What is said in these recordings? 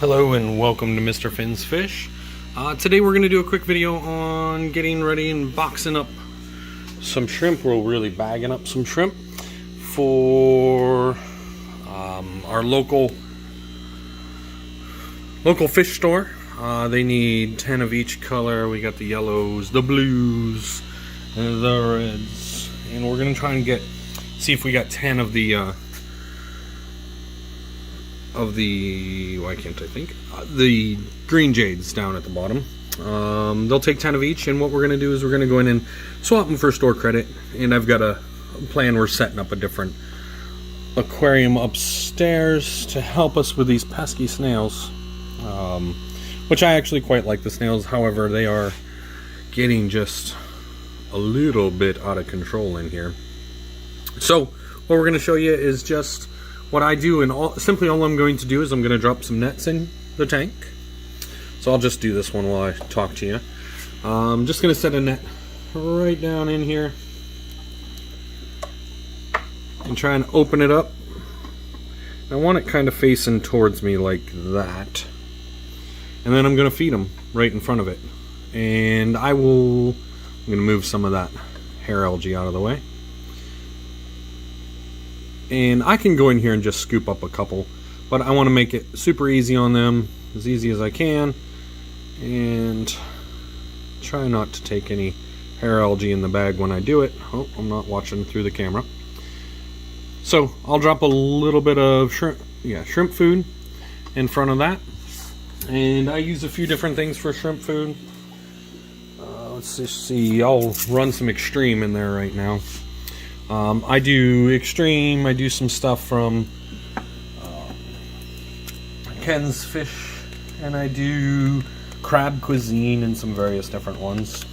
Hello and welcome to Mr. Finn's Fish. Today we're going to do a quick video on getting ready and boxing up some shrimp. We're really bagging up some shrimp for our local fish store. They need 10 of each color. We got the yellows, the blues, and the reds, and we're going to try and see if we got 10 of the why can't I think? The green jades down at the bottom. They'll take 10 of each, and what we're going to do is we're going to go in and swap them for store credit. And I've got a plan. We're setting up a different aquarium upstairs to help us with these pesky snails, which I actually quite like the snails. However, they are getting just a little bit out of control in here. So what we're going to show you is just what I do, and simply all I'm going to do is I'm going to drop some nets in the tank. So I'll just do this one while I talk to you. I'm just going to set a net right down in here and try and open it up. I want it kind of facing towards me like that, and then I'm going to feed them right in front of it. And I'm going to move some of that hair algae out of the way. And I can go in here and just scoop up a couple, but I want to make it super easy on them, as easy as I can, and try not to take any hair algae in the bag when I do it. Oh, I'm not watching through the camera. So I'll drop a little bit of shrimp food in front of that, and I use a few different things for shrimp food. Let's just see, I'll run some Extreme in there right now. I do Extreme, I do some stuff from Ken's Fish, and I do Crab Cuisine and some various different ones.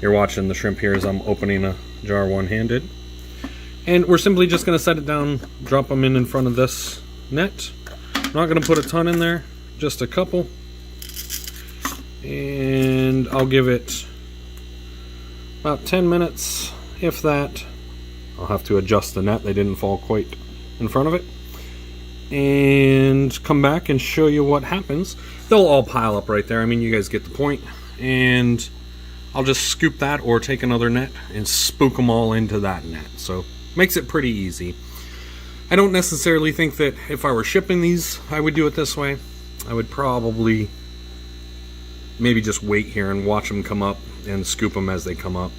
You're watching the shrimp here as I'm opening a jar one-handed. And we're simply just going to set it down, drop them in front of this net. I'm not going to put a ton in there, just a couple. And I'll give it about 10 minutes, if that. I'll have to adjust the net, they didn't fall quite in front of it, and come back and show you what happens. They'll all pile up right there. I mean, you guys get the point. And I'll just scoop that or take another net and spook them all into that net. So makes it pretty easy. I don't necessarily think that if I were shipping these I would do it this way. I would probably maybe just wait here and watch them come up and scoop them as they come up.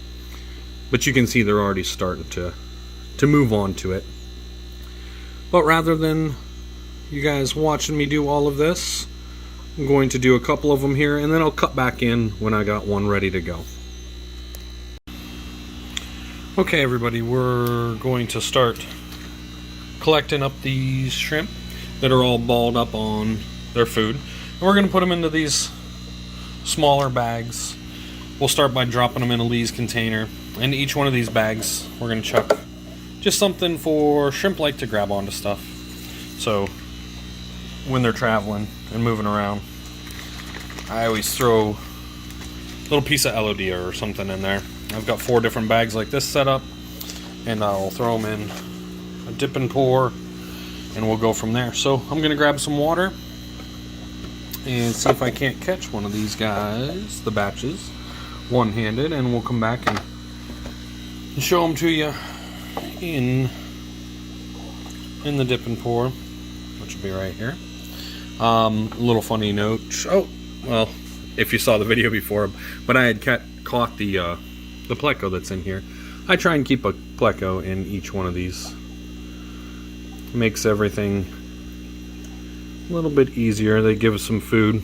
But you can see they're already starting to move on to it. But rather than you guys watching me do all of this, I'm going to do a couple of them here, and then I'll cut back in when I got one ready to go. Okay, everybody, we're going to start collecting up these shrimp that are all balled up on their food. And we're going to put them into these smaller bags. We'll start by dropping them in a Lee's container. In each one of these bags, we're going to chuck just something for shrimp like to grab onto stuff. So when they're traveling and moving around, I always throw a little piece of Elodia or something in there. I've got 4 different bags like this set up, and I'll throw them in a dip and pour, and we'll go from there. So I'm going to grab some water and see if I can't catch one of these guys, the batches, one-handed, and we'll come back and show them to you in the dip and pour, which will be right here. A little funny note. Oh, well, if you saw the video before, but I had caught the pleco that's in here. I try and keep a pleco in each one of these. Makes everything a little bit easier. They give us some food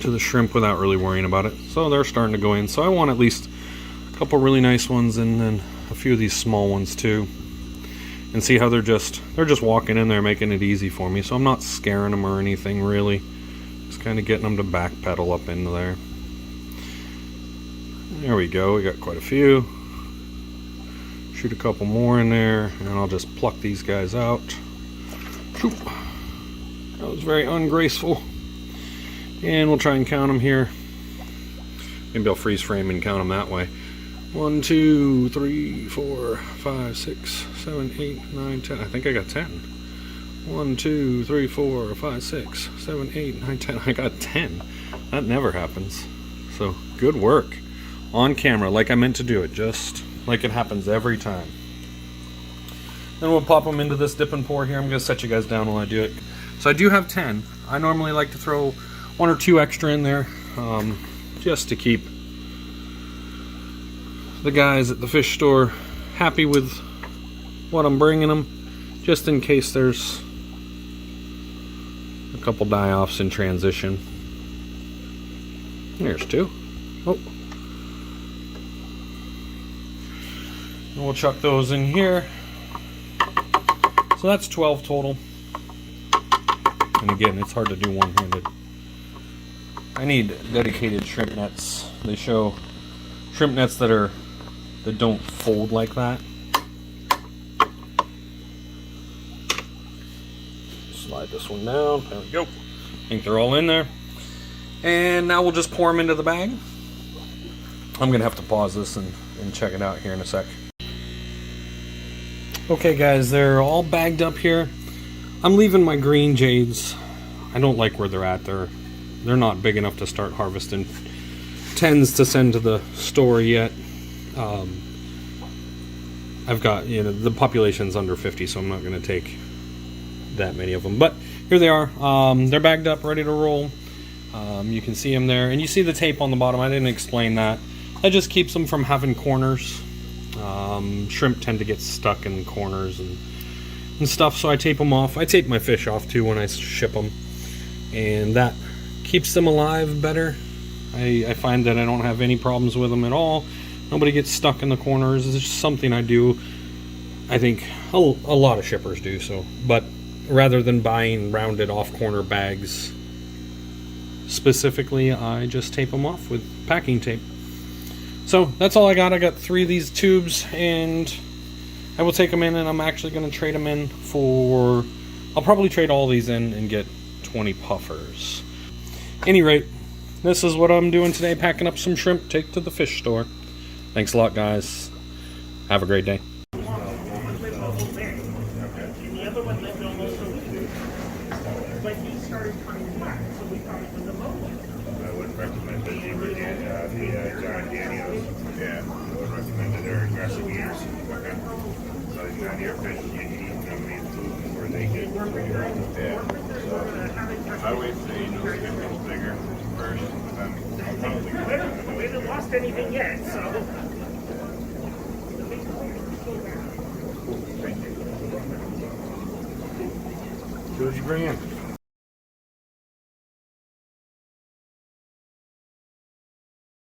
to the shrimp without really worrying about it. So they're starting to go in. So I want at least a couple really nice ones, and then a few of these small ones too. And see how they're just walking in there, making it easy for me. So I'm not scaring them or anything really. Just kind of getting them to backpedal up into there. There we go. We got quite a few. Shoot a couple more in there, and I'll just pluck these guys out. That was very ungraceful. And we'll try and count them here. Maybe I'll freeze frame and count them that way. 1, 2, 3, 4, 5, 6, 7, 8, 9, 10. I think I got 10. 1, 2, 3, 4, 5, 6, 7, 8, 9, 10. I got 10. That never happens. So good work on camera, like I meant to do it, just like it happens every time. Then we'll pop them into this dip and pour here. I'm going to set you guys down while I do it. So I do have 10. I normally like to throw 1 or 2 extra in there, just to keep the guys at the fish store happy with what I'm bringing them, just in case there's a couple die-offs in transition. There's 2. Oh. And we'll chuck those in here. So that's 12 total. And again, it's hard to do one-handed. I need dedicated shrimp nets. They show shrimp nets that don't fold like that. Slide this one down. There we go. I think they're all in there. And now we'll just pour them into the bag. I'm gonna have to pause this and check it out here in a sec. Okay guys, they're all bagged up here. I'm leaving my green jades. I don't like where they're at. They're not big enough to start harvesting 10s to send to the store yet. I've got, the population's under 50, so I'm not going to take that many of them. But here they are. They're bagged up, ready to roll. You can see them there, and you see the tape on the bottom. I didn't explain that. That just keeps them from having corners. Shrimp tend to get stuck in corners and stuff, so I tape them off. I tape my fish off too when I ship them, and that keeps them alive better. I find that I don't have any problems with them at all. Nobody gets stuck in the corners. It's just something I do. I think a lot of shippers do so, but rather than buying rounded off corner bags specifically, I just tape them off with packing tape. So that's all I got. I got 3 of these tubes, and I will take them in, and I'm actually going to trade them in for... I'll probably trade all these in and get 20 puffers. Any rate, this is what I'm doing today, packing up some shrimp, take to the fish store. Thanks a lot, guys. Have a great day. I would recommend that you would get the John Daniels. Yeah, I would recommend that they're aggressive eaters. Okay. So it's not your fish, you eat them in food before they get yeah. So I would say those get a little bigger first, but then I'll probably we haven't lost anything yet, so. Thank you. What did you bring in?